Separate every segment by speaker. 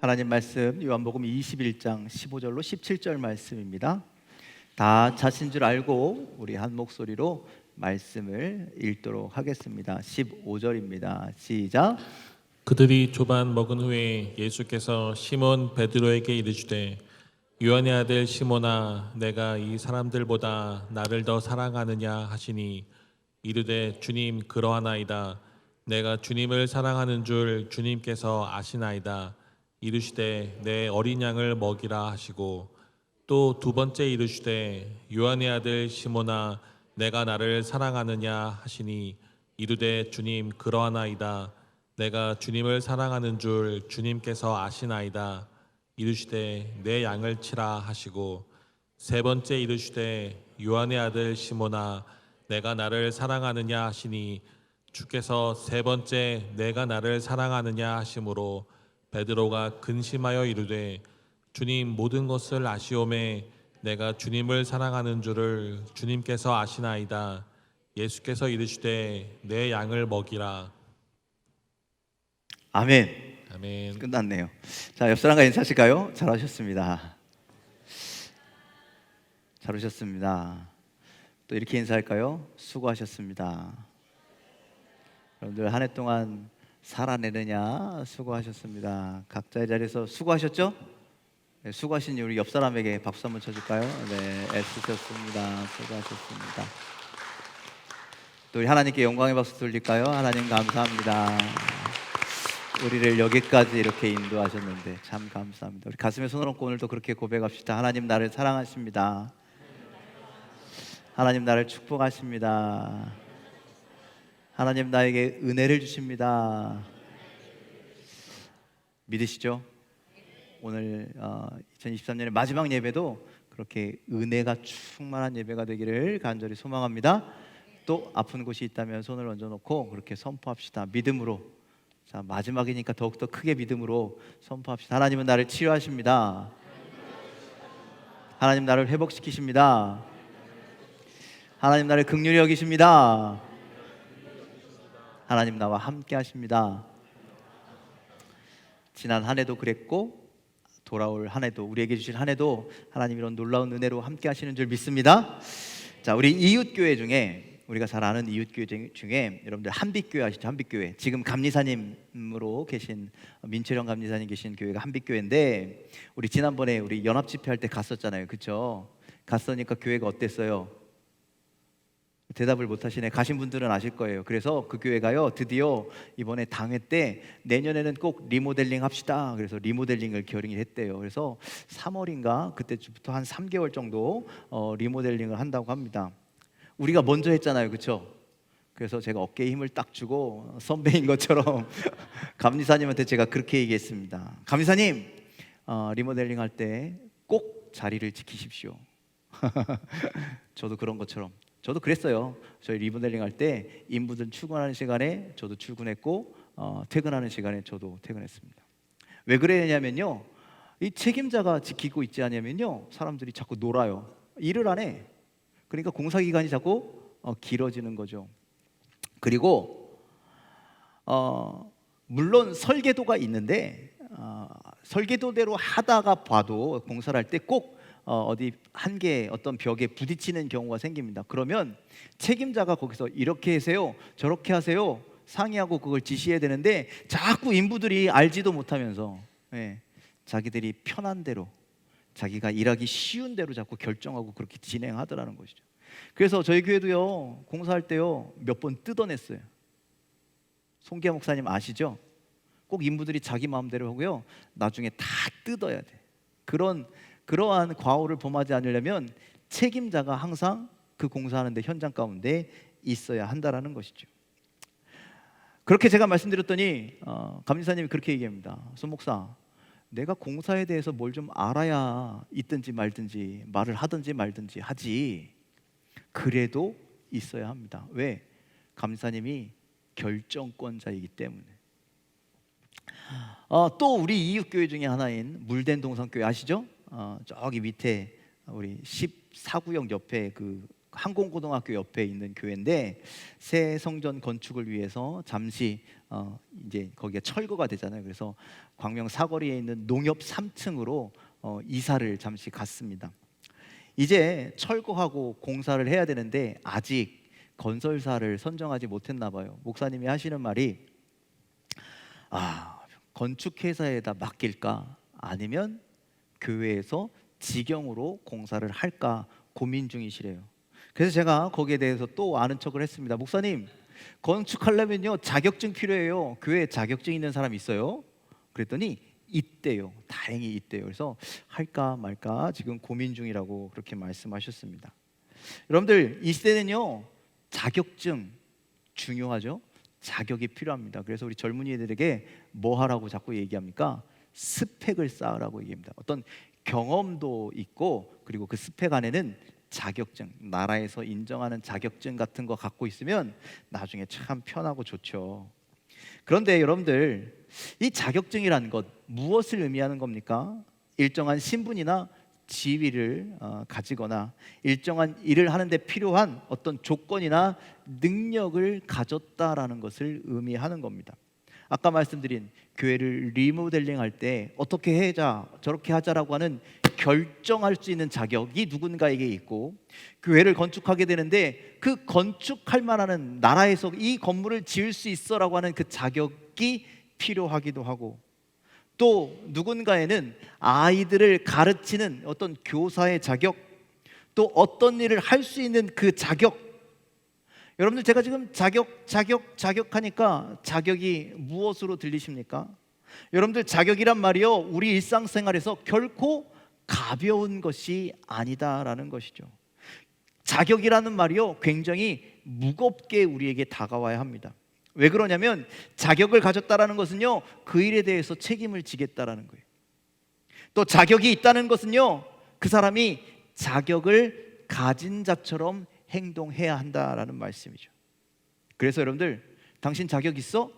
Speaker 1: 하나님 말씀 요한복음 21장 15절로 17절 말씀입니다. 다 자신 줄 알고 우리 한 목소리로 말씀을 읽도록 하겠습니다. 15절입니다. 시작.
Speaker 2: 그들이 조반 먹은 후에 예수께서 시몬 베드로에게 이르시되 요한의 아들 시몬아 내가 이 사람들보다 나를 더 사랑하느냐 하시니 이르되 주님 그러하나이다. 내가 주님을 사랑하는 줄 주님께서 아시나이다. 이르시되 내 어린 양을 먹이라 하시고 또 두 번째 이르시되 요한의 아들 시몬아 내가 나를 사랑하느냐 하시니 이르되 주님 그러하나이다. 내가 주님을 사랑하는 줄 주님께서 아시나이다. 이르시되 내 양을 치라 하시고 세 번째 이르시되 요한의 아들 시몬아 내가 나를 사랑하느냐 하시니 주께서 세 번째 내가 나를 사랑하느냐 하심으로 베드로가 근심하여 이르되 주님 모든 것을 아시오매 내가 주님을 사랑하는 줄을 주님께서 아시나이다. 예수께서 이르시되 내 양을 먹이라.
Speaker 1: 아멘.
Speaker 2: 아멘.
Speaker 1: 끝났네요. 자, 옆 사람과 인사하실까요? 잘하셨습니다. 잘 오셨습니다. 또 이렇게 인사할까요? 수고하셨습니다. 여러분들 한 해 동안 살아내느냐 수고하셨습니다. 각자의 자리에서 수고하셨죠? 네, 수고하신 우리 옆 사람에게 박수 한번 쳐줄까요? 네, 애쓰셨습니다. 수고하셨습니다. 또 우리 하나님께 영광의 박수 돌릴까요? 하나님 감사합니다. 우리를 여기까지 이렇게 인도하셨는데 참 감사합니다. 우리 가슴에 손을 얹고 오늘도 그렇게 고백합시다. 하나님 나를 사랑하십니다. 하나님 나를 축복하십니다. 하나님 나에게 은혜를 주십니다. 믿으시죠? 오늘 2023년의 마지막 예배도 그렇게 은혜가 충만한 예배가 되기를 간절히 소망합니다. 또 아픈 곳이 있다면 손을 얹어놓고 그렇게 선포합시다. 믿음으로. 자, 마지막이니까 더욱더 크게 믿음으로 선포합시다. 하나님은 나를 치료하십니다. 하나님 나를 회복시키십니다. 하나님 나를 긍휼히 여기십니다. 하나님 나와 함께 하십니다. 지난 한 해도 그랬고 돌아올 한 해도, 우리에게 주실 한 해도 하나님 이런 놀라운 은혜로 함께 하시는 줄 믿습니다. 자, 우리 이웃교회 중에, 우리가 잘 아는 이웃교회 중에 여러분들 한빛교회 아시죠? 한빛교회. 지금 감리사님으로 계신 민철영 감리사님 계신 교회가 한빛교회인데, 우리 지난번에 우리 연합집회할 때 갔었잖아요. 그렇죠? 갔으니까 교회가 어땠어요? 대답을 못 하시네. 가신 분들은 아실 거예요. 그래서 그 교회가요, 드디어 이번에 당회 때 내년에는 꼭 리모델링 합시다. 그래서 리모델링을 결의를 했대요. 그래서 3월인가 그때부터 한 3개월 정도 리모델링을 한다고 합니다. 우리가 먼저 했잖아요. 그렇죠? 그래서 제가 어깨에 힘을 딱 주고 선배인 것처럼 감리사님한테 제가 그렇게 얘기했습니다. 감리사님, 리모델링 할 때 꼭 자리를 지키십시오. 저도 그런 것처럼 저도 그랬어요. 저희 리모델링 할 때 인부들 출근하는 시간에 저도 출근했고 퇴근하는 시간에 저도 퇴근했습니다. 왜 그러냐면요, 이 책임자가 지키고 있지 않으면요 사람들이 자꾸 놀아요. 일을 안 해. 그러니까 공사 기간이 자꾸 길어지는 거죠. 그리고 물론 설계도가 있는데 설계도대로 하다가 봐도 공사를 할 때 꼭 어디 한계 어떤 벽에 부딪히는 경우가 생깁니다. 그러면 책임자가 거기서 이렇게 하세요, 저렇게 하세요 상의하고 그걸 지시해야 되는데 자꾸 인부들이 알지도 못하면서 자기들이 편한 대로, 자기가 일하기 쉬운 대로 자꾸 결정하고 그렇게 진행하더라는 것이죠. 그래서 저희 교회도요, 공사할 때요 몇 번 뜯어냈어요. 송기아 목사님 아시죠? 꼭 인부들이 자기 마음대로 하고요 나중에 다 뜯어야 돼. 그러한 과오를 범하지 않으려면 책임자가 항상 그 공사하는데 현장 가운데 있어야 한다라는 것이죠. 그렇게 제가 말씀드렸더니 감리사님이 그렇게 얘기합니다. 손 목사, 내가 공사에 대해서 뭘 좀 알아야 있든지 말든지 말을 하든지 말든지 하지, 그래도 있어야 합니다. 왜? 감리사님이 결정권자이기 때문에. 또 우리 이웃교회 중에 하나인 물된 동산교회 아시죠? 저기 밑에 우리 14구역 옆에 그 항공고등학교 옆에 있는 교회인데 새 성전 건축을 위해서 잠시 이제 거기가 철거가 되잖아요. 그래서 광명 사거리에 있는 농협 3층으로 이사를 잠시 갔습니다. 이제 철거하고 공사를 해야 되는데 아직 건설사를 선정하지 못했나 봐요. 목사님이 하시는 말이 건축회사에다 맡길까 아니면 교회에서 직영으로 공사를 할까 고민 중이시래요. 그래서 제가 거기에 대해서 또 아는 척을 했습니다. 목사님, 건축하려면요 자격증 필요해요. 교회에 자격증 있는 사람 있어요? 그랬더니 있대요. 다행히 있대요. 그래서 할까 말까 지금 고민 중이라고 그렇게 말씀하셨습니다. 여러분들, 이 시대는요 자격증 중요하죠. 자격이 필요합니다. 그래서 우리 젊은이들에게 뭐 하라고 자꾸 얘기합니까? 스펙을 쌓으라고 얘기합니다. 어떤 경험도 있고, 그리고 그 스펙 안에는 자격증, 나라에서 인정하는 자격증 같은 거 갖고 있으면 나중에 참 편하고 좋죠. 그런데 여러분들, 이 자격증이라는 것 무엇을 의미하는 겁니까? 일정한 신분이나 지위를 가지거나 일정한 일을 하는 데 필요한 어떤 조건이나 능력을 가졌다라는 것을 의미하는 겁니다. 아까 말씀드린 교회를 리모델링 할 때 어떻게 하자 저렇게 하자라고 하는 결정할 수 있는 자격이 누군가에게 있고, 교회를 건축하게 되는데 그 건축할 만한 나라에서 이 건물을 지을 수 있어라고 하는 그 자격이 필요하기도 하고, 또 누군가에는 아이들을 가르치는 어떤 교사의 자격, 또 어떤 일을 할 수 있는 그 자격. 여러분들, 제가 지금 자격하니까 자격이 무엇으로 들리십니까? 여러분들, 자격이란 말이요 우리 일상생활에서 결코 가벼운 것이 아니다라는 것이죠. 자격이라는 말이요 굉장히 무겁게 우리에게 다가와야 합니다. 왜 그러냐면 자격을 가졌다라는 것은요 그 일에 대해서 책임을 지겠다라는 거예요. 또 자격이 있다는 것은요 그 사람이 자격을 가진 자처럼 행동해야 한다라는 말씀이죠. 그래서 여러분들, 당신 자격 있어?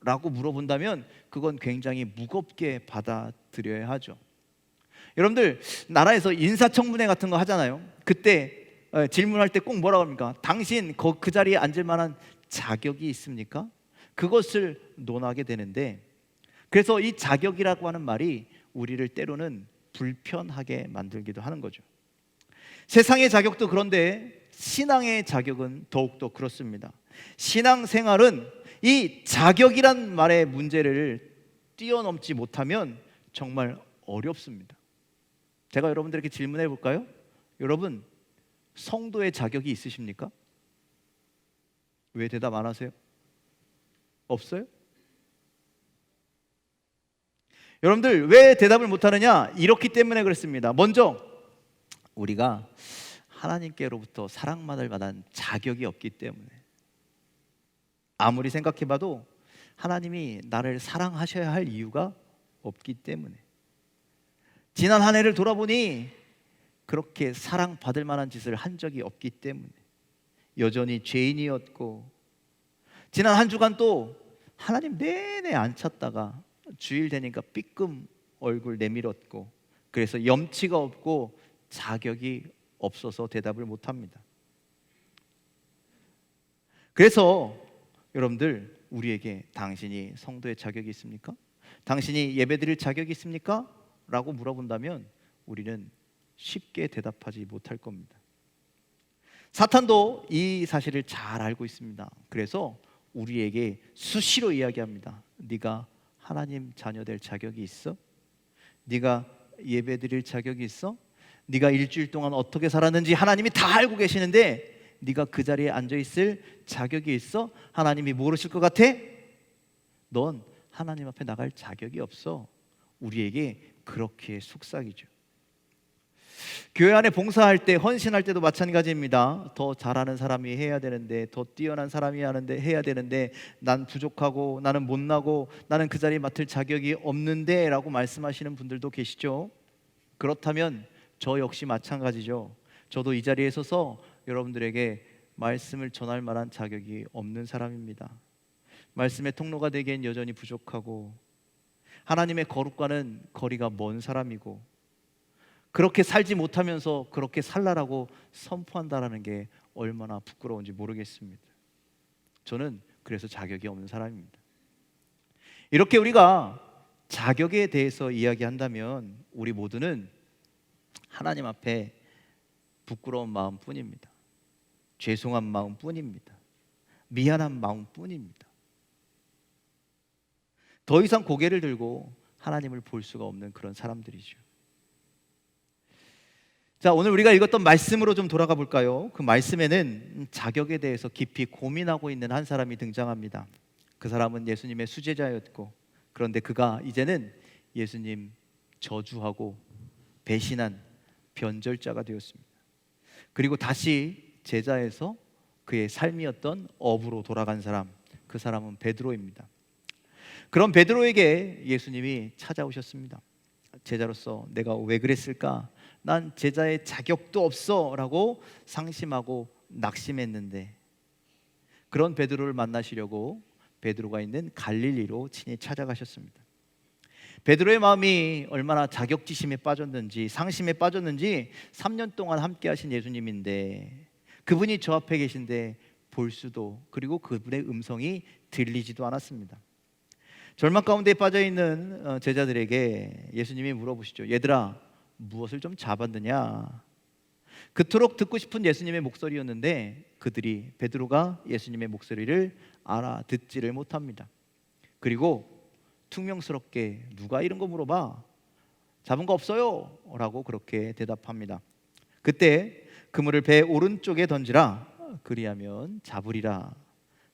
Speaker 1: 라고 물어본다면 그건 굉장히 무겁게 받아들여야 하죠. 여러분들, 나라에서 인사청문회 같은 거 하잖아요. 그때 질문할 때 꼭 뭐라고 합니까? 당신 그 자리에 앉을 만한 자격이 있습니까? 그것을 논하게 되는데, 그래서 이 자격이라고 하는 말이 우리를 때로는 불편하게 만들기도 하는 거죠. 세상의 자격도 그런데 신앙의 자격은 더욱더 그렇습니다. 신앙생활은 이 자격이란 말의 문제를 뛰어넘지 못하면 정말 어렵습니다. 제가 여러분들에게 질문해 볼까요? 여러분, 성도의 자격이 있으십니까? 왜 대답 안 하세요? 없어요? 여러분들, 왜 대답을 못 하느냐? 이렇기 때문에 그렇습니다. 먼저 우리가 하나님께로부터 사랑받을 만한 자격이 없기 때문에. 아무리 생각해봐도 하나님이 나를 사랑하셔야 할 이유가 없기 때문에. 지난 한 해를 돌아보니 그렇게 사랑받을 만한 짓을 한 적이 없기 때문에 여전히 죄인이었고, 지난 한 주간 또 하나님 내내 안 찾다가 주일 되니까 삐끔 얼굴 내밀었고, 그래서 염치가 없고 자격이 없어서 대답을 못합니다. 그래서 여러분들, 우리에게 당신이 성도의 자격이 있습니까? 당신이 예배드릴 자격이 있습니까? 라고 물어본다면 우리는 쉽게 대답하지 못할 겁니다. 사탄도 이 사실을 잘 알고 있습니다. 그래서 우리에게 수시로 이야기합니다. 네가 하나님 자녀 될 자격이 있어? 네가 예배드릴 자격이 있어? 네가 일주일 동안 어떻게 살았는지 하나님이 다 알고 계시는데 네가 그 자리에 앉아있을 자격이 있어? 하나님이 모르실 것 같아? 넌 하나님 앞에 나갈 자격이 없어. 우리에게 그렇게 속삭이죠. 교회 안에 봉사할 때, 헌신할 때도 마찬가지입니다. 더 잘하는 사람이 해야 되는데, 더 뛰어난 사람이 해야 되는데, 난 부족하고 나는 못나고 나는 그 자리에 맡을 자격이 없는데 라고 말씀하시는 분들도 계시죠. 그렇다면 저 역시 마찬가지죠. 저도 이 자리에 서서 여러분들에게 말씀을 전할 만한 자격이 없는 사람입니다. 말씀의 통로가 되기엔 여전히 부족하고, 하나님의 거룩과는 거리가 먼 사람이고, 그렇게 살지 못하면서 그렇게 살라라고 선포한다라는 게 얼마나 부끄러운지 모르겠습니다. 저는 그래서 자격이 없는 사람입니다. 이렇게 우리가 자격에 대해서 이야기한다면 우리 모두는 하나님 앞에 부끄러운 마음뿐입니다. 죄송한 마음뿐입니다. 미안한 마음뿐입니다. 더 이상 고개를 들고 하나님을 볼 수가 없는 그런 사람들이죠. 자, 오늘 우리가 읽었던 말씀으로 좀 돌아가 볼까요? 그 말씀에는 자격에 대해서 깊이 고민하고 있는 한 사람이 등장합니다. 그 사람은 예수님의 수제자였고, 그런데 그가 이제는 예수님 저주하고 배신한 변절자가 되었습니다. 그리고 다시 제자에서 그의 삶이었던 업으로 돌아간 사람, 그 사람은 베드로입니다. 그런 베드로에게 예수님이 찾아오셨습니다. 제자로서 내가 왜 그랬을까? 난 제자의 자격도 없어 라고 상심하고 낙심했는데, 그런 베드로를 만나시려고 베드로가 있는 갈릴리로 친히 찾아가셨습니다. 베드로의 마음이 얼마나 자격지심에 빠졌는지, 상심에 빠졌는지 3년 동안 함께 하신 예수님인데 그분이 저 앞에 계신데 볼 수도, 그리고 그분의 음성이 들리지도 않았습니다. 절망 가운데 빠져있는 제자들에게 예수님이 물어보시죠. 얘들아, 무엇을 좀 잡았느냐? 그토록 듣고 싶은 예수님의 목소리였는데 그들이 베드로가 예수님의 목소리를 알아듣지를 못합니다. 그리고 퉁명스럽게 누가 이런 거 물어봐? 잡은 거 없어요 라고 그렇게 대답합니다. 그때 그물을 배 오른쪽에 던지라, 그리하면 잡으리라,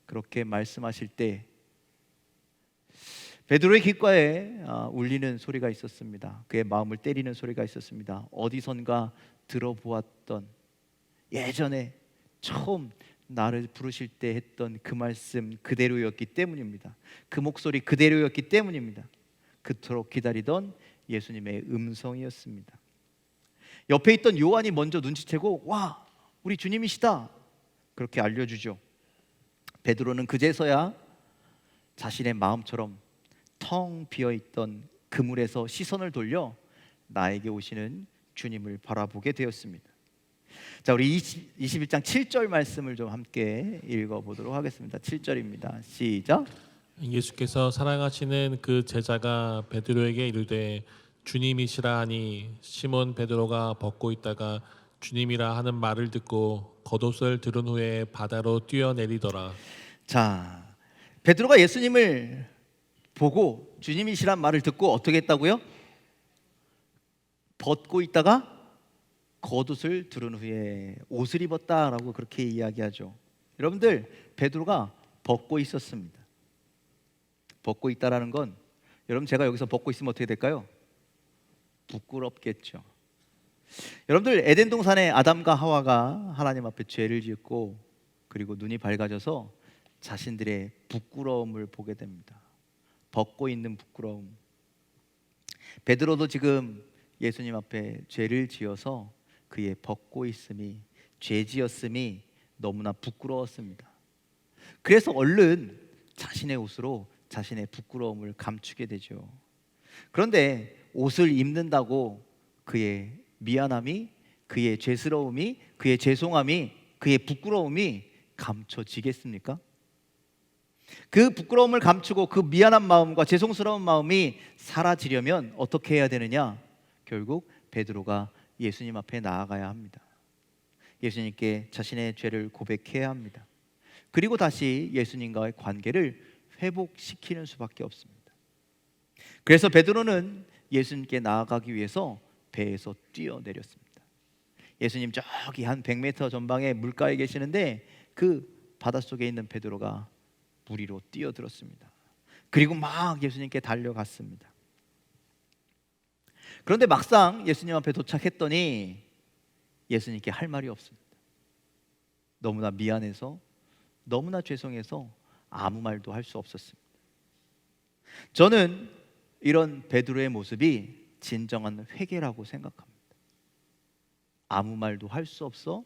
Speaker 1: 그렇게 말씀하실 때 베드로의 귓가에 울리는 소리가 있었습니다. 그의 마음을 때리는 소리가 있었습니다. 어디선가 들어보았던, 예전에 처음 나를 부르실 때 했던 그 말씀 그대로였기 때문입니다. 그 목소리 그대로였기 때문입니다. 그토록 기다리던 예수님의 음성이었습니다. 옆에 있던 요한이 먼저 눈치채고 와, 우리 주님이시다, 그렇게 알려주죠. 베드로는 그제서야 자신의 마음처럼 텅 비어있던 그물에서 시선을 돌려 나에게 오시는 주님을 바라보게 되었습니다. 자, 우리 21장 7절 말씀을 좀 함께 읽어보도록 하겠습니다. 7절입니다. 시작.
Speaker 2: 예수께서 사랑하시는 그 제자가 베드로에게 이르되 주님이시라 하니 시몬 베드로가 벗고 있다가 주님이라 하는 말을 듣고 겉옷을 들은 후에 바다로 뛰어내리더라.
Speaker 1: 자, 베드로가 예수님을 보고 주님이시란 말을 듣고 어떻게 했다고요? 벗고 있다가 겉옷을 두른 후에 옷을 입었다라고 그렇게 이야기하죠. 여러분들, 베드로가 벗고 있었습니다. 벗고 있다라는 건, 여러분 제가 여기서 벗고 있으면 어떻게 될까요? 부끄럽겠죠. 여러분들, 에덴 동산에 아담과 하와가 하나님 앞에 죄를 짓고 그리고 눈이 밝아져서 자신들의 부끄러움을 보게 됩니다. 벗고 있는 부끄러움. 베드로도 지금 예수님 앞에 죄를 지어서 그의 벗고 있음이, 죄지었음이 너무나 부끄러웠습니다. 그래서 얼른 자신의 옷으로 자신의 부끄러움을 감추게 되죠. 그런데 옷을 입는다고 그의 미안함이, 그의 죄스러움이, 그의 죄송함이, 그의 부끄러움이 감춰지겠습니까? 그 부끄러움을 감추고 그 미안한 마음과 죄송스러운 마음이 사라지려면 어떻게 해야 되느냐? 결국 베드로가 예수님 앞에 나아가야 합니다. 예수님께 자신의 죄를 고백해야 합니다. 그리고 다시 예수님과의 관계를 회복시키는 수밖에 없습니다. 그래서 베드로는 예수님께 나아가기 위해서 배에서 뛰어내렸습니다. 예수님 저기 한 100m 전방에 물가에 계시는데 그 바닷속에 있는 베드로가 물 위로 뛰어들었습니다. 그리고 막 예수님께 달려갔습니다. 그런데 막상 예수님 앞에 도착했더니 예수님께 할 말이 없습니다. 너무나 미안해서, 너무나 죄송해서 아무 말도 할 수 없었습니다. 저는 이런 베드로의 모습이 진정한 회개라고 생각합니다. 아무 말도 할 수 없어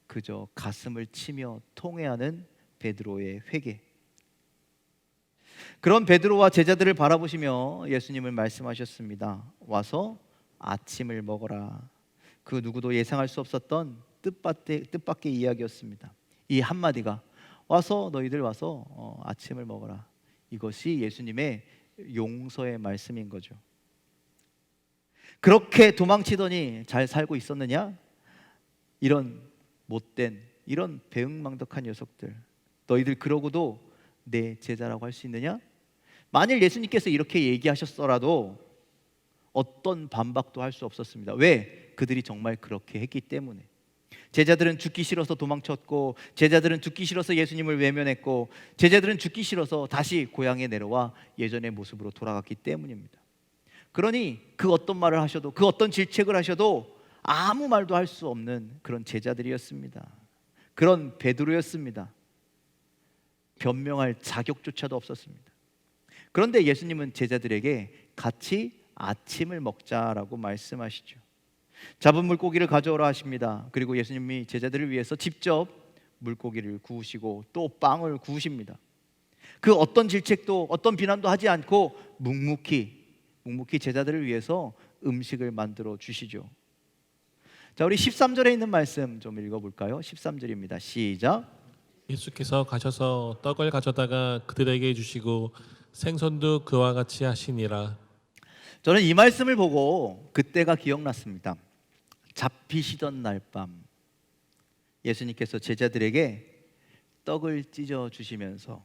Speaker 1: 그저 가슴을 치며 통회하는 베드로의 회개. 그런 베드로와 제자들을 바라보시며 예수님을 말씀하셨습니다. 와서 아침을 먹어라. 그 누구도 예상할 수 없었던 뜻밖의 이야기였습니다. 이 한마디가, 와서 너희들 와서 아침을 먹어라, 이것이 예수님의 용서의 말씀인 거죠. 그렇게 도망치더니 잘 살고 있었느냐? 이런 못된, 이런 배은망덕한 녀석들, 너희들 그러고도 내 제자라고 할 수 있느냐? 만일 예수님께서 이렇게 얘기하셨더라도 어떤 반박도 할 수 없었습니다. 왜? 그들이 정말 그렇게 했기 때문에. 제자들은 죽기 싫어서 도망쳤고, 제자들은 죽기 싫어서 예수님을 외면했고, 제자들은 죽기 싫어서 다시 고향에 내려와 예전의 모습으로 돌아갔기 때문입니다. 그러니 그 어떤 말을 하셔도, 그 어떤 질책을 하셔도 아무 말도 할 수 없는 그런 제자들이었습니다. 그런 베드로였습니다. 변명할 자격조차도 없었습니다. 그런데 예수님은 제자들에게 같이 아침을 먹자라고 말씀하시죠. 잡은 물고기를 가져오라 하십니다. 그리고 예수님이 제자들을 위해서 직접 물고기를 구우시고 또 빵을 구우십니다. 그 어떤 질책도 어떤 비난도 하지 않고 묵묵히 제자들을 위해서 음식을 만들어 주시죠. 자, 우리 13절에 있는 말씀 좀 읽어볼까요? 13절입니다. 시작.
Speaker 2: 예수께서 가셔서 떡을 가져다가 그들에게 주시고 생선도 그와 같이 하시니라.
Speaker 1: 저는 이 말씀을 보고 그때가 기억났습니다. 잡히시던 날 밤 예수님께서 제자들에게 떡을 찢어 주시면서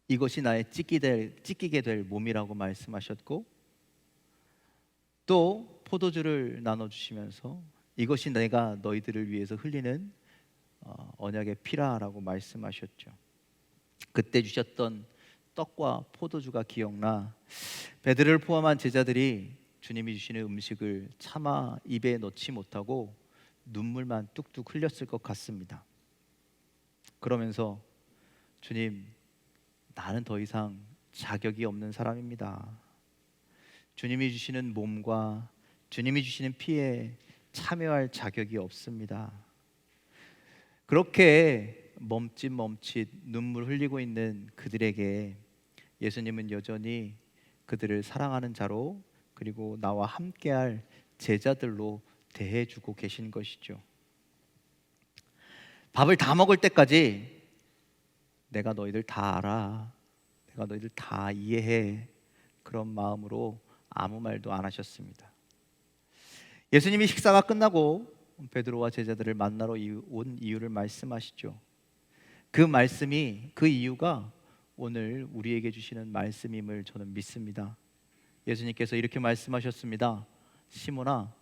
Speaker 1: 이것이 나의 찢기게 될 몸이라고 말씀하셨고, 또 포도주를 나눠주시면서 이것이 내가 너희들을 위해서 흘리는 언약의 피라라고 말씀하셨죠. 그때 주셨던 떡과 포도주가 기억나 베드로를 포함한 제자들이 주님이 주시는 음식을 차마 입에 넣지 못하고 눈물만 뚝뚝 흘렸을 것 같습니다. 그러면서 주님, 나는 더 이상 자격이 없는 사람입니다. 주님이 주시는 몸과 주님이 주시는 피에 참여할 자격이 없습니다. 그렇게 멈칫멈칫 눈물 흘리고 있는 그들에게 예수님은 여전히 그들을 사랑하는 자로, 그리고 나와 함께할 제자들로 대해주고 계신 것이죠. 밥을 다 먹을 때까지 내가 너희들 다 알아, 내가 너희들 다 이해해, 그런 마음으로 아무 말도 안 하셨습니다. 예수님이 식사가 끝나고 베드로와 제자들을 만나러 온 이유를 말씀하시죠. 그 말씀이, 그 이유가 오늘 우리에게 주시는 말씀임을 저는 믿습니다. 예수님께서 이렇게 말씀하셨습니다. 시몬아,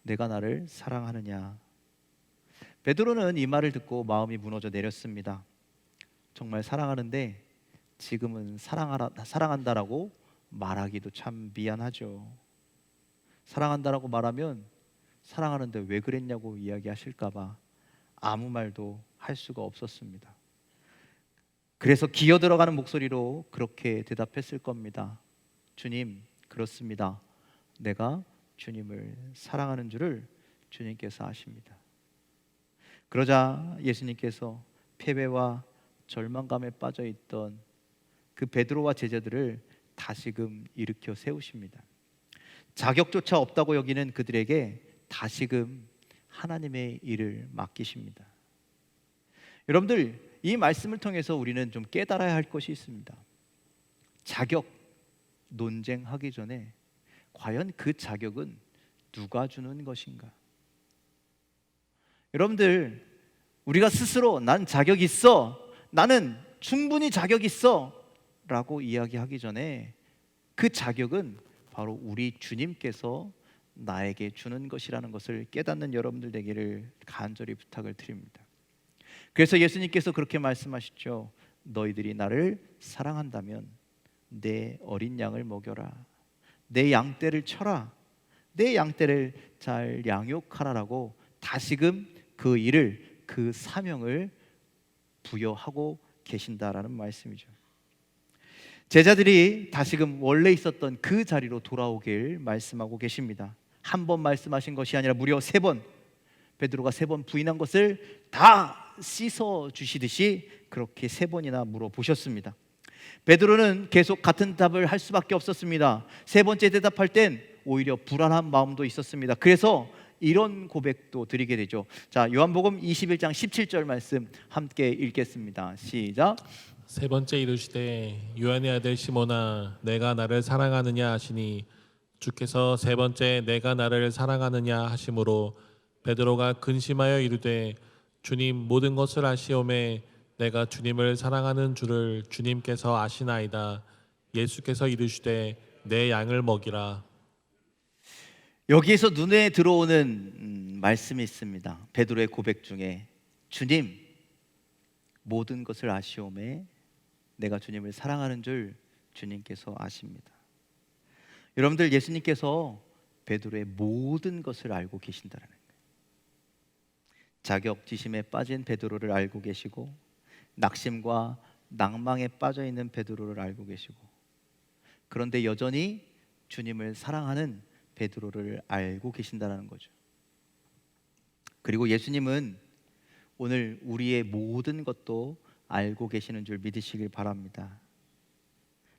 Speaker 1: 내가 나를 사랑하느냐? 베드로는 이 말을 듣고 마음이 무너져 내렸습니다. 정말 사랑하는데 지금은 사랑한다라고 말하기도 참 미안하죠. 사랑한다라고 말하면 사랑하는데 왜 그랬냐고 이야기하실까봐 아무 말도 할 수가 없었습니다. 그래서 기어 들어가는 목소리로 그렇게 대답했을 겁니다. 주님, 그렇습니다. 내가 주님을 사랑하는 줄을 주님께서 아십니다. 그러자 예수님께서 패배와 절망감에 빠져 있던 그 베드로와 제자들을 다시금 일으켜 세우십니다. 자격조차 없다고 여기는 그들에게 다시금 하나님의 일을 맡기십니다. 여러분들, 이 말씀을 통해서 우리는 좀 깨달아야 할 것이 있습니다. 자격 논쟁하기 전에 과연 그 자격은 누가 주는 것인가? 여러분들, 우리가 스스로 난 자격 있어, 나는 충분히 자격 있어 라고 이야기하기 전에 그 자격은 바로 우리 주님께서 나에게 주는 것이라는 것을 깨닫는 여러분들 되기를 간절히 부탁을 드립니다. 그래서 예수님께서 그렇게 말씀하시죠. 너희들이 나를 사랑한다면 내 어린 양을 먹여라, 내 양떼를 쳐라, 내 양떼를 잘 양육하라라고 다시금 그 일을, 그 사명을 부여하고 계신다라는 말씀이죠. 제자들이 다시금 원래 있었던 그 자리로 돌아오길 말씀하고 계십니다. 한 번 말씀하신 것이 아니라 무려 3번, 베드로가 3번 부인한 것을 다 씻어 주시듯이 그렇게 3번이나 물어보셨습니다. 베드로는 계속 같은 답을 할 수밖에 없었습니다. 3번째 대답할 땐 오히려 불안한 마음도 있었습니다. 그래서 이런 고백도 드리게 되죠. 자, 요한복음 21장 17절 말씀 함께 읽겠습니다. 시작.
Speaker 2: 세 번째 이르시되 요한의 아들 시몬아 내가 나를 사랑하느냐 하시니 주께서 세 번째 내가 나를 사랑하느냐 하심으로 베드로가 근심하여 이르되 주님 모든 것을 아시오매 내가 주님을 사랑하는 줄을 주님께서 아시나이다. 예수께서 이르시되 내 양을 먹이라.
Speaker 1: 여기에서 눈에 들어오는 말씀이 있습니다. 베드로의 고백 중에 주님 모든 것을 아시오매 내가 주님을 사랑하는 줄 주님께서 아십니다. 여러분들 예수님께서 베드로의 모든 것을 알고 계신다는 거예요. 자격지심에 빠진 베드로를 알고 계시고 낙심과 낭망에 빠져 있는 베드로를 알고 계시고 그런데 여전히 주님을 사랑하는 베드로를 알고 계신다는 거죠. 그리고 예수님은 오늘 우리의 모든 것도 알고 계시는 줄 믿으시길 바랍니다.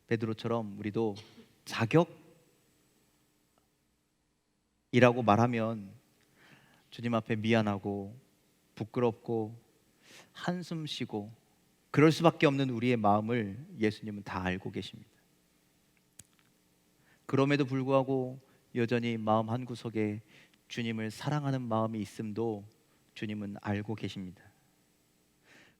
Speaker 1: 베드로처럼 우리도 자격이라고 말하면 주님 앞에 미안하고 부끄럽고 한숨 쉬고 그럴 수밖에 없는 우리의 마음을 예수님은 다 알고 계십니다. 그럼에도 불구하고 여전히 마음 한구석에 주님을 사랑하는 마음이 있음도 주님은 알고 계십니다.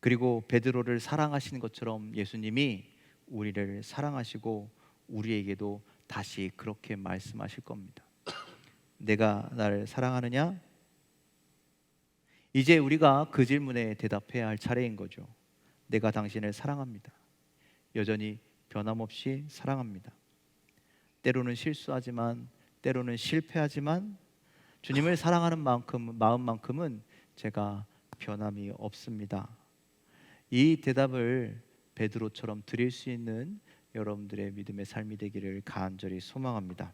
Speaker 1: 그리고 베드로를 사랑하시는 것처럼 예수님이 우리를 사랑하시고 우리에게도 다시 그렇게 말씀하실 겁니다. 내가 나를 사랑하느냐? 이제 우리가 그 질문에 대답해야 할 차례인 거죠. 내가 당신을 사랑합니다. 여전히 변함없이 사랑합니다. 때로는 실수하지만 때로는 실패하지만 주님을 사랑하는 마음만큼은 제가 변함이 없습니다. 이 대답을 베드로처럼 드릴 수 있는 여러분들의 믿음의 삶이 되기를 간절히 소망합니다.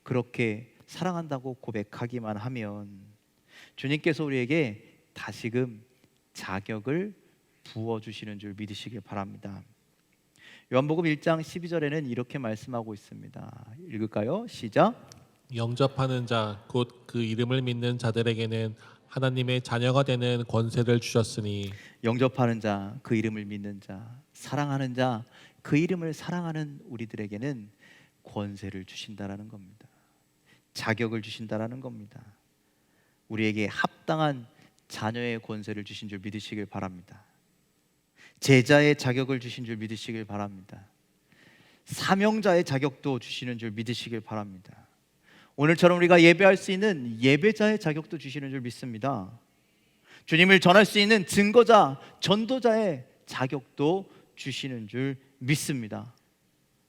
Speaker 1: 그렇게 사랑한다고 고백하기만 하면 주님께서 우리에게 다시금 자격을 부어주시는 줄 믿으시길 바랍니다. 요한복음 1장 12절에는 이렇게 말씀하고 있습니다. 읽을까요? 시작.
Speaker 2: 영접하는 자 곧 그 이름을 믿는 자들에게는 하나님의 자녀가 되는 권세를 주셨으니
Speaker 1: 영접하는 자, 그 이름을 믿는 자, 사랑하는 자, 그 이름을 사랑하는 우리들에게는 권세를 주신다라는 겁니다. 자격을 주신다라는 겁니다. 우리에게 합당한 자녀의 권세를 주신 줄 믿으시길 바랍니다. 제자의 자격을 주신 줄 믿으시길 바랍니다. 사명자의 자격도 주시는 줄 믿으시길 바랍니다. 오늘처럼 우리가 예배할 수 있는 예배자의 자격도 주시는 줄 믿습니다. 주님을 전할 수 있는 증거자, 전도자의 자격도 주시는 줄 믿습니다.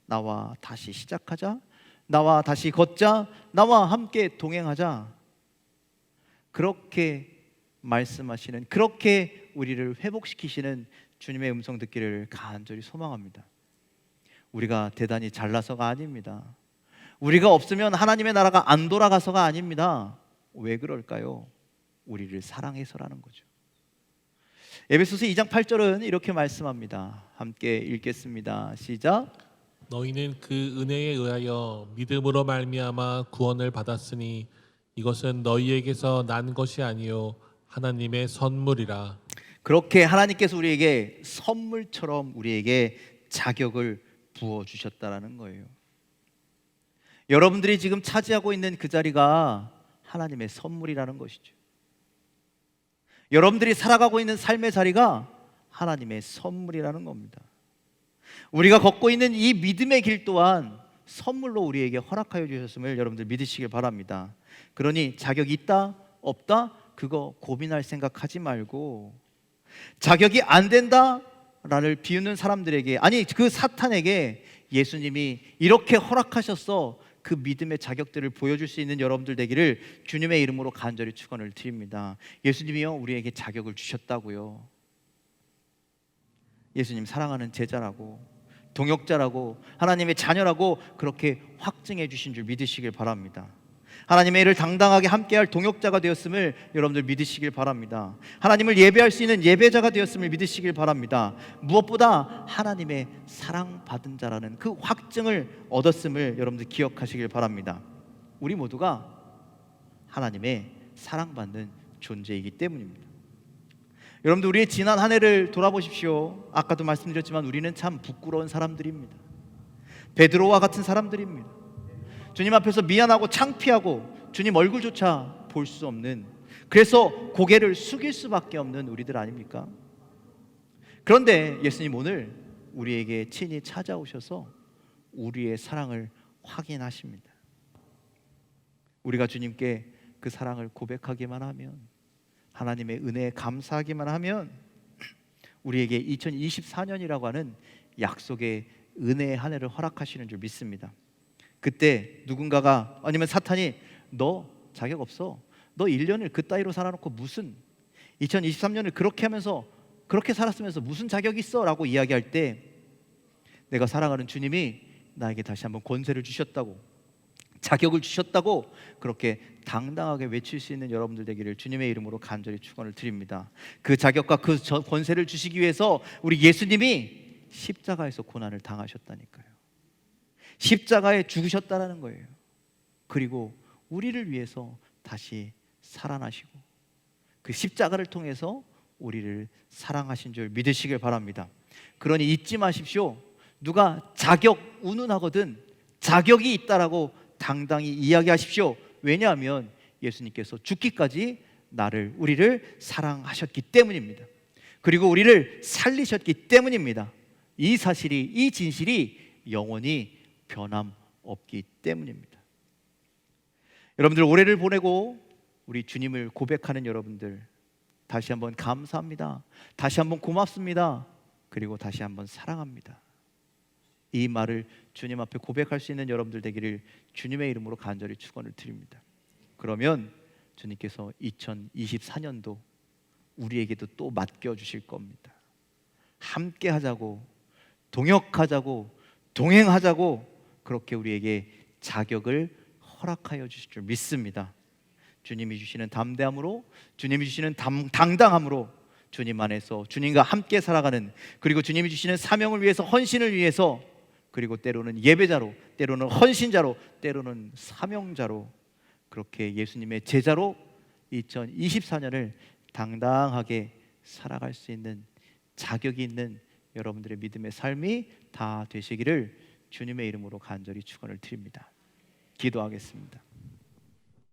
Speaker 1: 나와 다시 시작하자, 나와 다시 걷자, 나와 함께 동행하자. 그렇게 말씀하시는, 그렇게 우리를 회복시키시는 주님의 음성 듣기를 간절히 소망합니다. 우리가 대단히 잘나서가 아닙니다. 우리가 없으면 하나님의 나라가 안 돌아가서가 아닙니다. 왜 그럴까요? 우리를 사랑해서라는 거죠. 에베소서 2장 8절은 이렇게 말씀합니다. 함께 읽겠습니다. 시작.
Speaker 2: 너희는 그 은혜에 의하여 믿음으로 말미암아 구원을 받았으니 이것은 너희에게서 난 것이 아니요 하나님의 선물이라.
Speaker 1: 그렇게 하나님께서 우리에게 선물처럼 우리에게 자격을 부어 주셨다라는 거예요. 여러분들이 지금 차지하고 있는 그 자리가 하나님의 선물이라는 것이죠. 여러분들이 살아가고 있는 삶의 자리가 하나님의 선물이라는 겁니다. 우리가 걷고 있는 이 믿음의 길 또한 선물로 우리에게 허락하여 주셨음을 여러분들 믿으시길 바랍니다. 그러니 자격이 있다 없다 그거 고민할 생각하지 말고 자격이 안 된다라를 비웃는 사람들에게, 아니 그 사탄에게 예수님이 이렇게 허락하셔서 그 믿음의 자격들을 보여줄 수 있는 여러분들 되기를 주님의 이름으로 간절히 축원을 드립니다. 예수님이요 우리에게 자격을 주셨다고요. 예수님 사랑하는 제자라고, 동역자라고, 하나님의 자녀라고 그렇게 확증해 주신 줄 믿으시길 바랍니다. 하나님의 일을 당당하게 함께할 동역자가 되었음을 여러분들 믿으시길 바랍니다. 하나님을 예배할 수 있는 예배자가 되었음을 믿으시길 바랍니다. 무엇보다 하나님의 사랑받은 자라는 그 확증을 얻었음을 여러분들 기억하시길 바랍니다. 우리 모두가 하나님의 사랑받는 존재이기 때문입니다. 여러분들 우리의 지난 한 해를 돌아보십시오. 아까도 말씀드렸지만 우리는 참 부끄러운 사람들입니다. 베드로와 같은 사람들입니다. 주님 앞에서 미안하고 창피하고 주님 얼굴조차 볼 수 없는, 그래서 고개를 숙일 수밖에 없는 우리들 아닙니까? 그런데 예수님 오늘 우리에게 친히 찾아오셔서 우리의 사랑을 확인하십니다. 우리가 주님께 그 사랑을 고백하기만 하면, 하나님의 은혜에 감사하기만 하면 우리에게 2024년이라고 하는 약속의 은혜의 한 해를 허락하시는 줄 믿습니다. 그때 누군가가, 아니면 사탄이 너 자격 없어, 너 1년을 그따위로 살아놓고 무슨 2023년을 그렇게 하면서 그렇게 살았으면서 무슨 자격이 있어? 라고 이야기할 때 내가 사랑하는 주님이 나에게 다시 한번 권세를 주셨다고, 자격을 주셨다고 그렇게 당당하게 외칠 수 있는 여러분들 되기를 주님의 이름으로 간절히 축원을 드립니다. 그 자격과 그 권세를 주시기 위해서 우리 예수님이 십자가에서 고난을 당하셨다니까요. 십자가에 죽으셨다라는 거예요. 그리고 우리를 위해서 다시 살아나시고 그 십자가를 통해서 우리를 사랑하신 줄 믿으시길 바랍니다. 그러니 잊지 마십시오. 누가 자격 운운하거든 자격이 있다라고 당당히 이야기하십시오. 왜냐하면 예수님께서 죽기까지 우리를 사랑하셨기 때문입니다. 그리고 우리를 살리셨기 때문입니다. 이 사실이, 이 진실이 영원히 변함없기 때문입니다. 여러분들 올해를 보내고 우리 주님을 고백하는 여러분들, 다시 한번 감사합니다. 다시 한번 고맙습니다. 그리고 다시 한번 사랑합니다. 이 말을 주님 앞에 고백할 수 있는 여러분들 되기를 주님의 이름으로 간절히 축원을 드립니다. 그러면 주님께서 2024년도 우리에게도 또 맡겨주실 겁니다. 함께 하자고, 동역하자고, 동행하자고 그렇게 우리에게 자격을 허락하여 주실 줄 믿습니다. 주님이 주시는 담대함으로, 주님이 주시는 당당함으로 주님 안에서 주님과 함께 살아가는, 그리고 주님이 주시는 사명을 위해서, 헌신을 위해서, 그리고 때로는 예배자로, 때로는 헌신자로, 때로는 사명자로 그렇게 예수님의 제자로 2024년을 당당하게 살아갈 수 있는 자격이 있는 여러분들의 믿음의 삶이 다 되시기를 주님의 이름으로 간절히 축원을 드립니다. 기도하겠습니다.